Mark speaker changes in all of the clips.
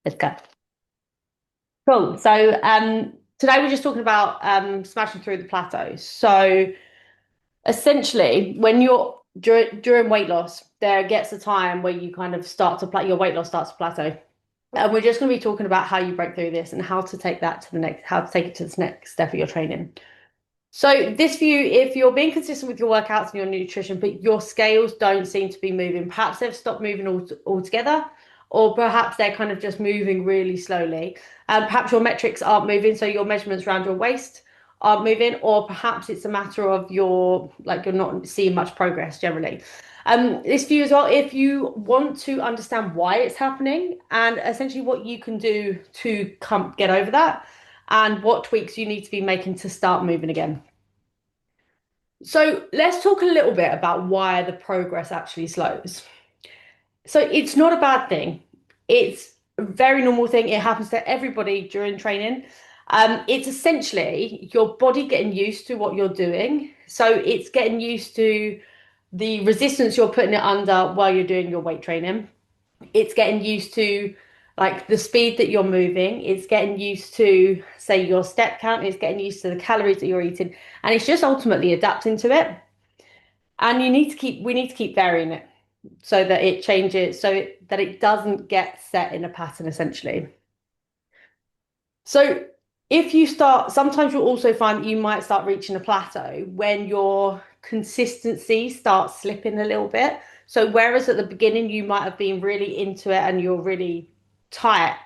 Speaker 1: Let's go. Cool. So today we're just talking about smashing through the plateaus. So essentially, when you're during weight loss, there gets a time where you kind of start to your weight loss starts to plateau. And we're just going to be talking about how you break through this and how to take that to the next, how to take it to the next step of your training. So this view, if you're being consistent with your workouts and your nutrition, but your scales don't seem to be moving, perhaps they've stopped moving altogether, or perhaps they're kind of just moving really slowly. Perhaps your metrics aren't moving, so your measurements around your waist aren't moving, or perhaps it's a matter of you're not seeing much progress generally. This view as well, if you want to understand why it's happening and essentially what you can do to get over that and what tweaks you need to be making to start moving again. So let's talk a little bit about why the progress actually slows. So it's not a bad thing. It's a very normal thing. It happens to everybody during training. It's essentially your body getting used to what you're doing. So it's getting used to the resistance you're putting it under while you're doing your weight training. It's getting used to like the speed that you're moving. It's getting used to, say, your step count. It's getting used to the calories that you're eating. And it's just ultimately adapting to it. And we need to keep varying it so that it changes, that it doesn't get set in a pattern essentially. So if you start, sometimes you'll also find that you might start reaching a plateau when your consistency starts slipping a little bit. So whereas at the beginning you might have been really into it and you're really tight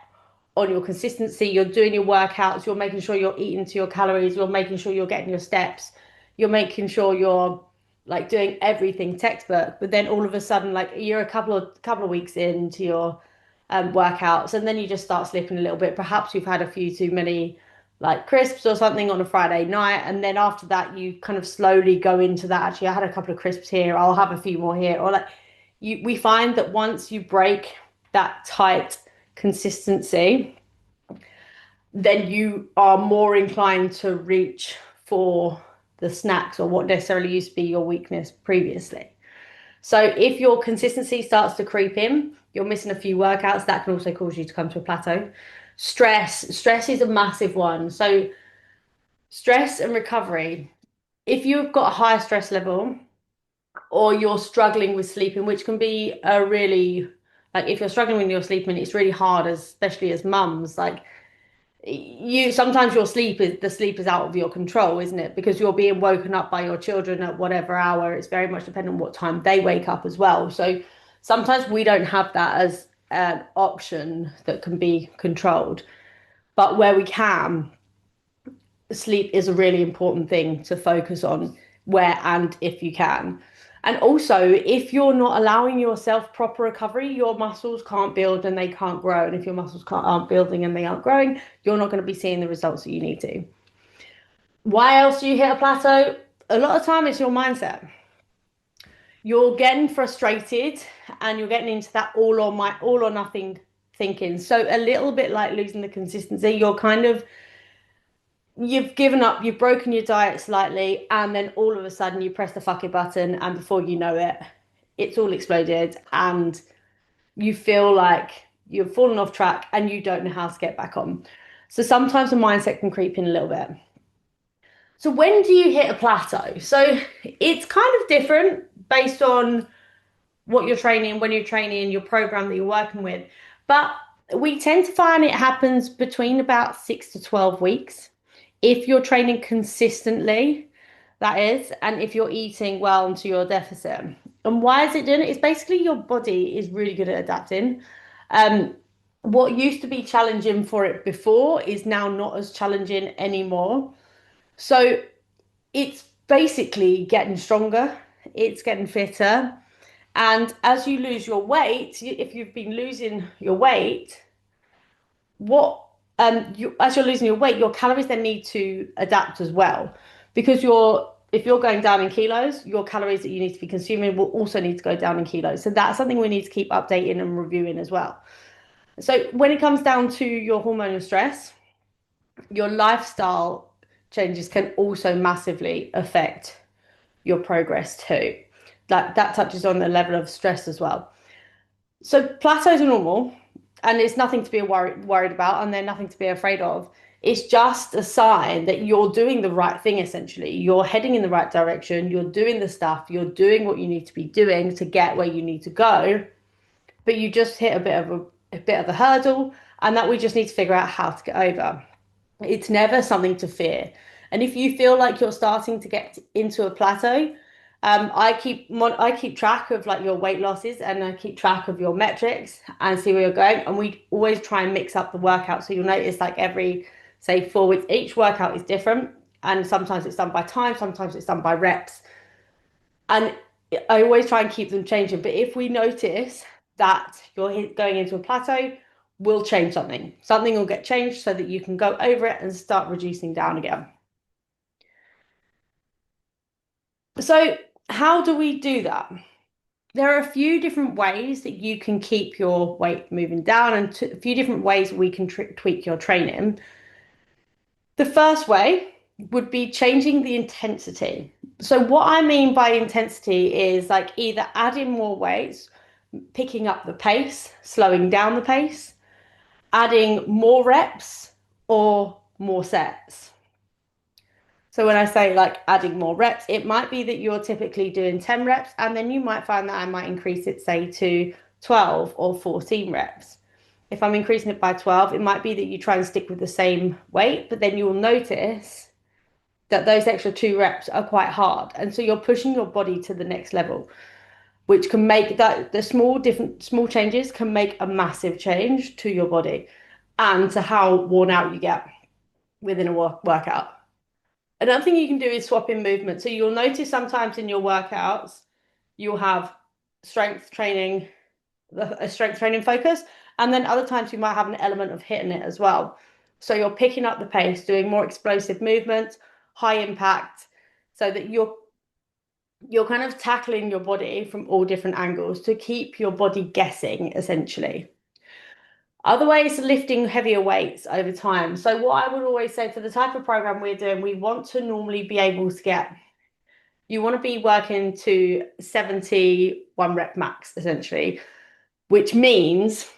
Speaker 1: on your consistency, you're doing your workouts, you're making sure you're eating to your calories, you're making sure you're getting your steps, you're making sure you're like doing everything textbook, but then all of a sudden, like you're a couple of weeks into your workouts, and then you just start slipping a little bit. Perhaps you've had a few too many like crisps or something on a Friday night, and then after that, you kind of slowly go into that. Actually, I had a couple of crisps here. I'll have a few more here, or like we find that once you break that tight consistency, then you are more inclined to reach for the snacks or what necessarily used to be your weakness previously. So if your consistency starts to creep in, you're missing a few workouts, that can also cause you to come to a plateau. Stress is a massive one. So stress and recovery. If you've got a higher stress level or you're struggling with sleeping, which can be a really like if you're struggling with your sleeping, it's really hard, especially as mums. Like you sometimes the sleep is out of your control, isn't it? Because you're being woken up by your children at whatever hour. It's very much dependent on what time they wake up as well. So sometimes we don't have that as an option that can be controlled. But where we can, sleep is a really important thing to focus on where and if you can. And also, if you're not allowing yourself proper recovery, your muscles can't build and they can't grow. And if your aren't building and they aren't growing, you're not going to be seeing the results that you need to. Why else do you hit a plateau? A lot of time it's your mindset. You're getting frustrated and you're getting into that all or nothing thinking. So a little bit like losing the consistency, you've given up, you've broken your diet slightly, and then all of a sudden you press the fucking button, and before you know it, it's all exploded, and you feel like you've fallen off track and you don't know how to get back on. So sometimes the mindset can creep in a little bit. So when do you hit a plateau? So it's kind of different based on what you're training, when you're training, your program that you're working with. But we tend to find it happens between about 6 to 12 weeks. If you're training consistently, that is, and if you're eating well into your deficit. And why is it doing it? It's basically your body is really good at adapting. Um, what used to be challenging for it before is now not as challenging anymore. So it's basically getting stronger, it's getting fitter. And as you lose your weight, if you've been losing your weight, what as you're losing your weight, your calories then need to adapt as well. Because if you're going down in kilos, your calories that you need to be consuming will also need to go down in kilos. So that's something we need to keep updating and reviewing as well. So when it comes down to your hormonal stress, your lifestyle changes can also massively affect your progress too. That touches on the level of stress as well. So plateaus are normal. And it's nothing to be worried about, and they're nothing to be afraid of. It's just a sign that you're doing the right thing, essentially. You're heading in the right direction, you're doing the stuff, you're doing what you need to be doing to get where you need to go, but you just hit a bit of a hurdle, and that we just need to figure out how to get over. It's never something to fear. And if you feel like you're starting to get into a plateau, I keep track of like your weight losses, and I keep track of your metrics and see where you're going. And we always try and mix up the workout. So you'll notice like every, say, 4 weeks, each workout is different. And sometimes it's done by time, sometimes it's done by reps. And I always try and keep them changing. But if we notice that you're going into a plateau, we'll change something. Something will get changed so that you can go over it and start reducing down again. So, how do we do that? There are a few different ways that you can keep your weight moving down, and a few different ways we can tweak your training. The first way would be changing the intensity. So, what I mean by intensity is like either adding more weights, picking up the pace, slowing down the pace, adding more reps, or more sets. So when I say like adding more reps, it might be that you're typically doing 10 reps, and then you might find that I might increase it, say, to 12 or 14 reps. If I'm increasing it by 12, it might be that you try and stick with the same weight, but then you'll notice that those extra 2 reps are quite hard. And so you're pushing your body to the next level, which can make that the small changes can make a massive change to your body and to how worn out you get within a workout. Another thing you can do is swap in movement. So you'll notice sometimes in your workouts, you'll have strength training, a strength training focus, and then other times you might have an element of hitting it as well. So you're picking up the pace, doing more explosive movements, high impact, so that you're kind of tackling your body from all different angles to keep your body guessing, essentially. Other ways lifting heavier weights over time. So what I would always say for the type of program we're doing, we want to normally be able to get, you want to be working to 71 rep max, essentially, which means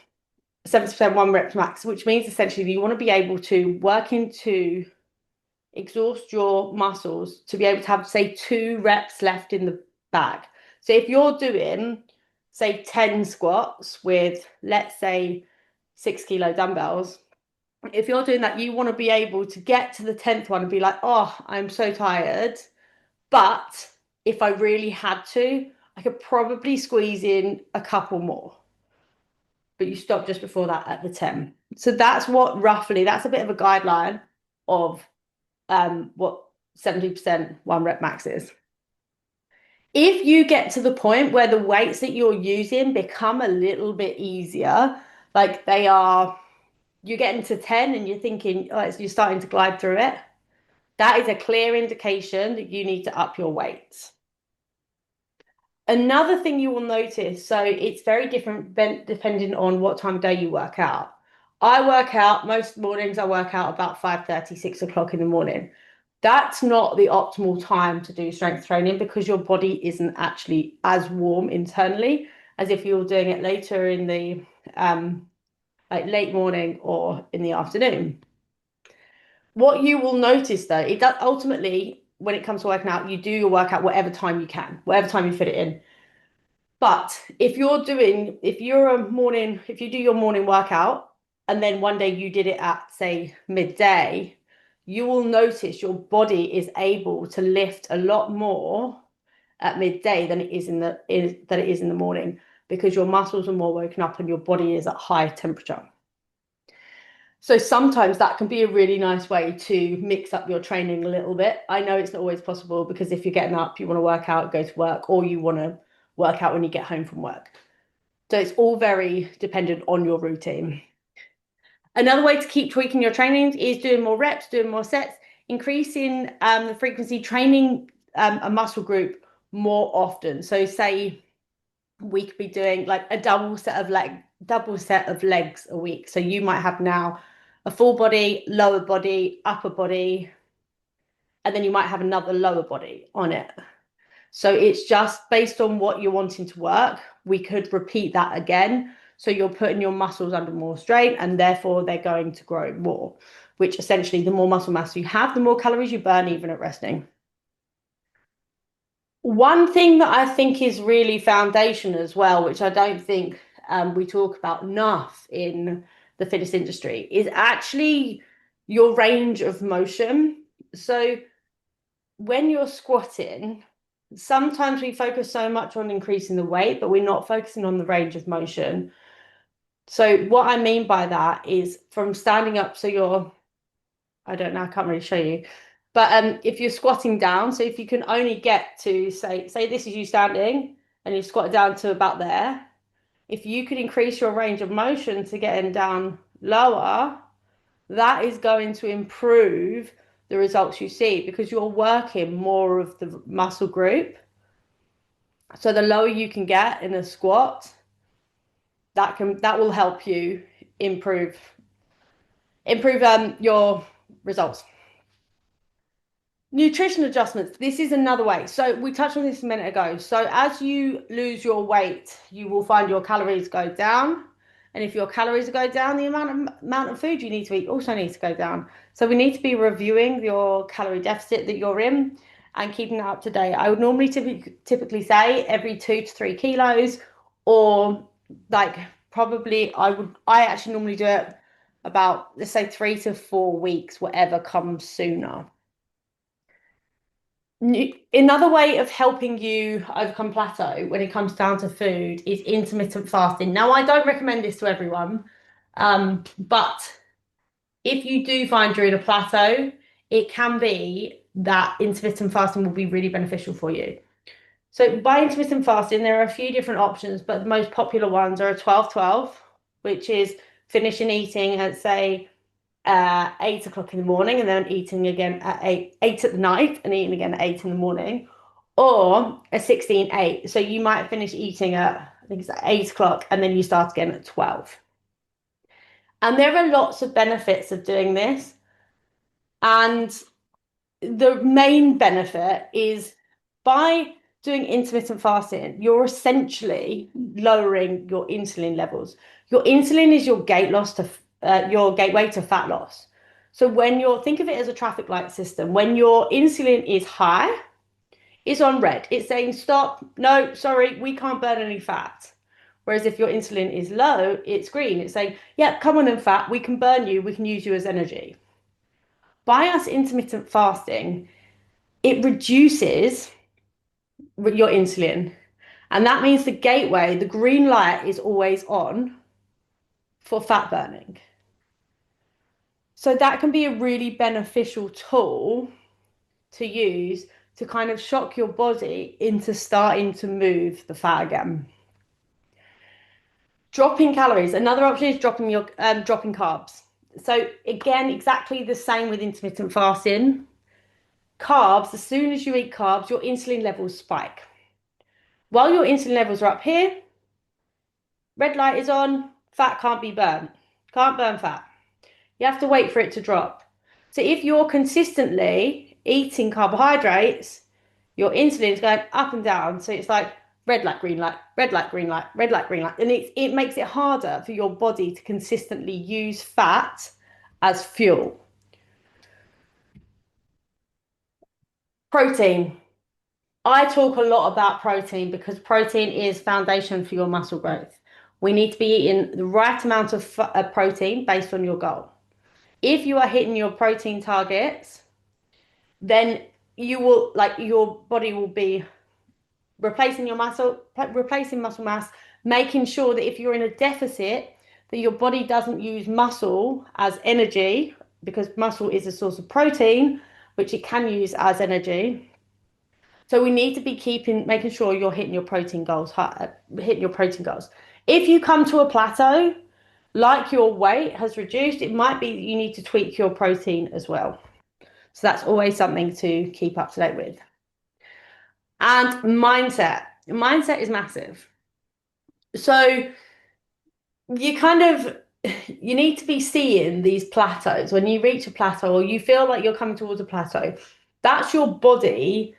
Speaker 1: 70% 1 rep max, which means essentially you want to be able to work into exhaust your muscles to be able to have, say, 2 reps left in the bag. So if you're doing, say, 10 squats with, let's say, 6 kilo dumbbells, if you're doing that, you want to be able to get to the 10th one and be like, oh, I'm so tired. But if I really had to, I could probably squeeze in a couple more. But you stop just before that at the 10. So that's what roughly, that's a bit of a guideline of what 70% 1 rep max is. If you get to the point where the weights that you're using become a little bit easier, like they are, you're getting to 10 and you're thinking, oh, you're starting to glide through it, that is a clear indication that you need to up your weights. Another thing you will notice, so it's very different depending on what time of day you work out. I work out, most mornings I work out about 5:30, 6 o'clock in the morning. That's not the optimal time to do strength training because your body isn't actually as warm internally as if you're doing it later in the like late morning or in the afternoon. What you will notice though, it does ultimately, when it comes to working out, you do your workout whatever time you can, whatever time you fit it in. But if you do your morning workout and then one day you did it at, say, midday, you will notice your body is able to lift a lot more at midday than it is in the morning because your muscles are more woken up and your body is at high temperature. So sometimes that can be a really nice way to mix up your training a little bit. I know it's not always possible because if you're getting up, you want to work out, go to work, or you want to work out when you get home from work. So it's all very dependent on your routine. Another way to keep tweaking your training is doing more reps, doing more sets, increasing the frequency, training a muscle group more often. So say we could be doing like a double set of legs a week. So you might have now a full body, lower body, upper body, and then you might have another lower body on it. So it's just based on what you're wanting to work. We could repeat that again. So you're putting your muscles under more strain and therefore they're going to grow more, which essentially the more muscle mass you have, the more calories you burn even at resting. One thing that I think is really foundation as well, which I don't think we talk about enough in the fitness industry, is actually your range of motion. So when you're squatting, sometimes we focus so much on increasing the weight, but we're not focusing on the range of motion. So what I mean by that is from standing up, so you're, I don't know, I can't really show you, but if you're squatting down, so if you can only get to say this is you standing and you squat down to about there, if you could increase your range of motion to getting down lower, that is going to improve the results you see because you're working more of the muscle group. So the lower you can get in a squat, that will help you improve your results. Nutrition adjustments. This is another way. So we touched on this a minute ago. So as you lose your weight, you will find your calories go down. And if your calories go down, the amount of food you need to eat also needs to go down. So we need to be reviewing your calorie deficit that you're in and keeping that up to date. I would normally typically say every 2 to 3 kilos, or like probably I actually normally do it about, let's say, 3 to 4 weeks, whatever comes sooner. Another way of helping you overcome plateau when it comes down to food is intermittent fasting. Now, I don't recommend this to everyone, but if you do find you're in a plateau, it can be that intermittent fasting will be really beneficial for you. So, by intermittent fasting, there are a few different options, but the most popular ones are a 12-12, which is finishing eating at, say, 8 o'clock in the morning and then eating again at eight at the night and eating again at 8 in the morning, or a 16-8. So you might finish eating at, I think it's at 8 o'clock, and then you start again at 12. And there are lots of benefits of doing this. And the main benefit is by doing intermittent fasting, you're essentially lowering your insulin levels. Your insulin is your gateway to fat loss. So when you're think of it as a traffic light system, when your insulin is high, it's on red. It's saying stop. No, sorry, we can't burn any fat. Whereas if your insulin is low, it's green. It's saying, yeah, come on then, fat. We can burn you. We can use you as energy. By us intermittent fasting, it reduces your insulin. And that means the gateway, the green light, is always on for fat burning. So that can be a really beneficial tool to use to kind of shock your body into starting to move the fat again. Dropping calories. Another option is dropping carbs. So again, exactly the same with intermittent fasting. Carbs, as soon as you eat carbs, your insulin levels spike. While your insulin levels are up here, red light is on, fat can't be burnt. Can't burn fat. You have to wait for it to drop. So if you're consistently eating carbohydrates, your insulin is going up and down. So it's like red light, green light, red light, green light, red light, green light. And it makes it harder for your body to consistently use fat as fuel. Protein. I talk a lot about protein because protein is foundation for your muscle growth. We need to be eating the right amount of protein based on your goal. If you are hitting your protein targets, then you will, like, your body will be replacing muscle mass, making sure that if you're in a deficit, that your body doesn't use muscle as energy, because muscle is a source of protein, which it can use as energy. So we need to be making sure you're hitting your protein goals, hitting your protein goals. If you come to a plateau, like your weight has reduced, it might be that you need to tweak your protein as well. So that's always something to keep up to date with. And mindset. Mindset is massive. So you kind of you need to be seeing these plateaus. When you reach a plateau or you feel like you're coming towards a plateau, that's your body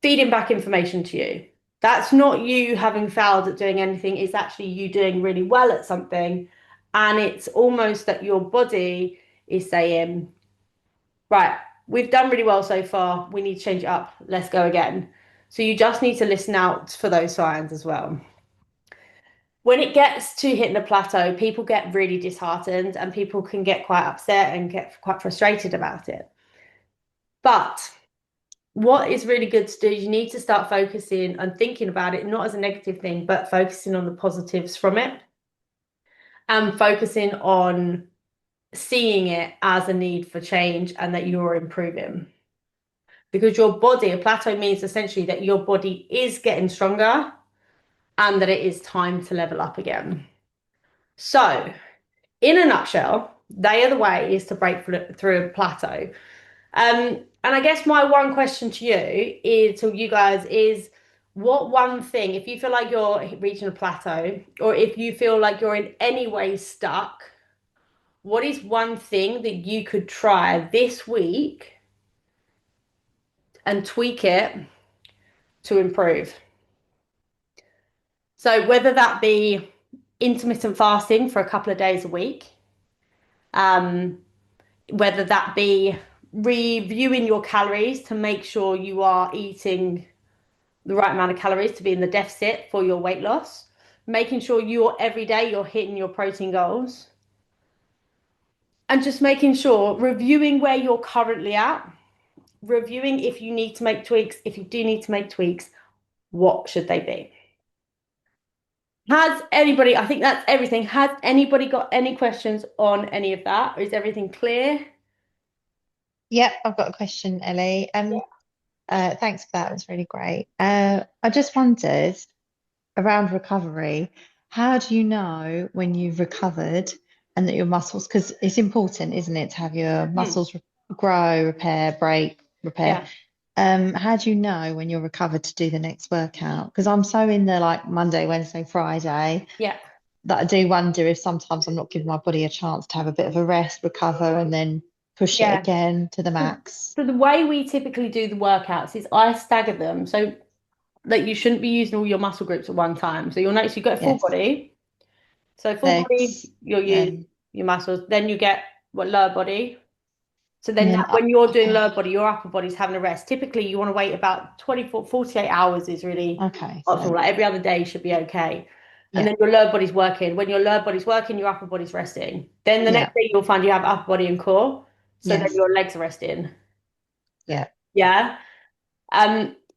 Speaker 1: feeding back information to you. That's not you having failed at doing anything, it's actually you doing really well at something. And it's almost that your body is saying, right, we've done really well so far. We need to change it up. Let's go again. So you just need to listen out for those signs as well. When it gets to hitting a plateau, people get really disheartened and people can get quite upset and get quite frustrated about it. But what is really good to do is you need to start focusing and thinking about it, not as a negative thing, but focusing on the positives from it and focusing on seeing it as a need for change and that you're improving. Because your body, a plateau means essentially that your body is getting stronger and that it is time to level up again. So, in a nutshell, they are the way is to break through a plateau. And I guess my one question to you is to you guys is what one thing, if you feel like you're reaching a plateau, or if you feel like you're in any way stuck, what is one thing that you could try this week and tweak it to improve? So whether that be intermittent fasting for a couple of days a week, um, whether that be reviewing your calories to make sure you are eating the right amount of calories to be in the deficit for your weight loss, making sure you're every day you're hitting your protein goals, and just making sure reviewing where you're currently at, reviewing if you need to make tweaks, if you do need to make tweaks, what should they be? Has anybody, I think that's everything. Has anybody got any questions on any of that? Or is everything clear?
Speaker 2: Yep, I've got a question, Ellie. Thanks for that. It was really great. I just wondered around recovery, how do you know when you've recovered and that your muscles, because it's important, isn't it, to have your
Speaker 1: Hmm.
Speaker 2: muscles grow, repair, break, repair.
Speaker 1: Yeah,
Speaker 2: How do you know when you're recovered to do the next workout? Because I'm so in the like Monday, Wednesday, Friday
Speaker 1: yeah,
Speaker 2: that I do wonder if sometimes I'm not giving my body a chance to have a bit of a rest, recover, and then push it
Speaker 1: yeah.
Speaker 2: again to the
Speaker 1: So,
Speaker 2: max.
Speaker 1: so the way we typically do the workouts is I stagger them. So that you shouldn't be using all your muscle groups at one time. So you'll notice you've got full
Speaker 2: Yes,
Speaker 1: body. So full body,
Speaker 2: legs,
Speaker 1: you'll use
Speaker 2: then
Speaker 1: your muscles. Then you get what lower body. So
Speaker 2: and
Speaker 1: then
Speaker 2: then
Speaker 1: when you're doing
Speaker 2: upper.
Speaker 1: lower body, your upper body's having a rest. Typically, you want to wait about 24, 48 hours is really
Speaker 2: Okay,
Speaker 1: optimal.
Speaker 2: so
Speaker 1: Like every other day should be okay. And
Speaker 2: yeah,
Speaker 1: then your lower body's working. When your lower body's working, your upper body's resting. Then the
Speaker 2: yeah,
Speaker 1: next day you'll find you have upper body and core. So then
Speaker 2: yes,
Speaker 1: your legs are resting.
Speaker 2: yeah.
Speaker 1: Yeah.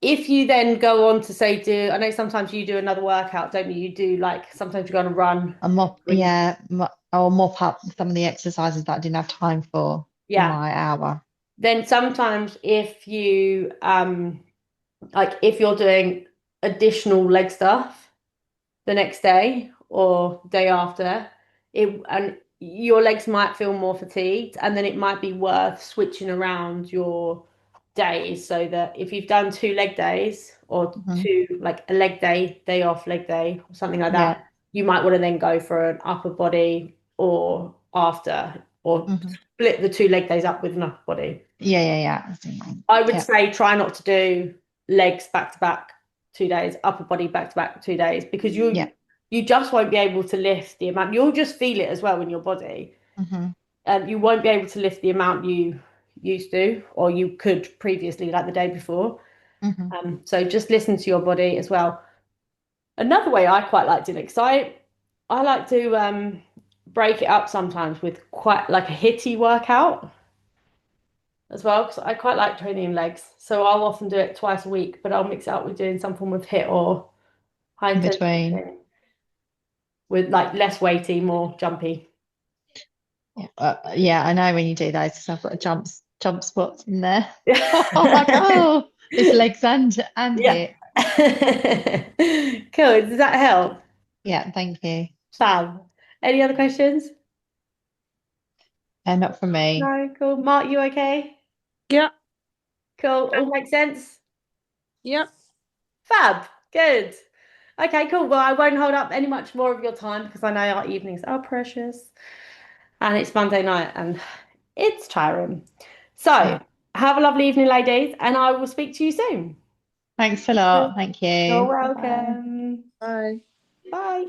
Speaker 1: If you then go on to say do, I know sometimes you do another workout, don't you? You do like sometimes you go on a run.
Speaker 2: A mop,
Speaker 1: Or you,
Speaker 2: yeah, I'll mop up some of the exercises that I didn't have time for in
Speaker 1: yeah.
Speaker 2: my hour.
Speaker 1: Then sometimes if you like if you're doing additional leg stuff the next day or day after, it and your legs might feel more fatigued, and then it might be worth switching around your days so that if you've done two leg days or
Speaker 2: Hmm.
Speaker 1: two like a leg day, day off, leg day, or something like that,
Speaker 2: Yeah.
Speaker 1: you might want to then go for an upper body or after or
Speaker 2: Hmm.
Speaker 1: split the two leg days up with an upper body.
Speaker 2: Yeah, yeah, yeah. I see what you mean.
Speaker 1: I would
Speaker 2: Yeah.
Speaker 1: say try not to do legs back to back 2 days, upper body back to back 2 days because
Speaker 2: Yeah.
Speaker 1: you just won't be able to lift the amount. You'll just feel it as well in your body.
Speaker 2: Hmm.
Speaker 1: You won't be able to lift the amount you used to or you could previously, like the day before.
Speaker 2: Hmm.
Speaker 1: So just listen to your body as well. Another way I quite like doing it, because I like to break it up sometimes with quite like a hitty workout as well, because I quite like training legs. So I'll often do it twice a week, but I'll mix it up with doing some form of hit or high
Speaker 2: In
Speaker 1: intensity
Speaker 2: between.
Speaker 1: training with like less weighty, more jumpy.
Speaker 2: Yeah. Yeah, I know when you do those because I've got a jump spots in there. I'm like, oh, it's legs and
Speaker 1: Yeah.
Speaker 2: hip.
Speaker 1: Cool. Does that help?
Speaker 2: Yeah, thank you.
Speaker 1: Fab. Any other questions?
Speaker 2: Not from me.
Speaker 1: No, cool. Mark, you okay?
Speaker 3: Yep,
Speaker 1: Cool. All makes sense?
Speaker 3: yep.
Speaker 1: Fab. Good. Okay, cool. Well, I won't hold up any much more of your time because I know our evenings are precious and it's Monday night and it's tiring. So,
Speaker 2: Yeah.
Speaker 1: have a lovely evening, ladies, and I will speak to you soon.
Speaker 2: Thanks a lot. Thank
Speaker 1: You're
Speaker 2: you. Bye bye.
Speaker 1: welcome.
Speaker 3: Bye.
Speaker 1: Bye.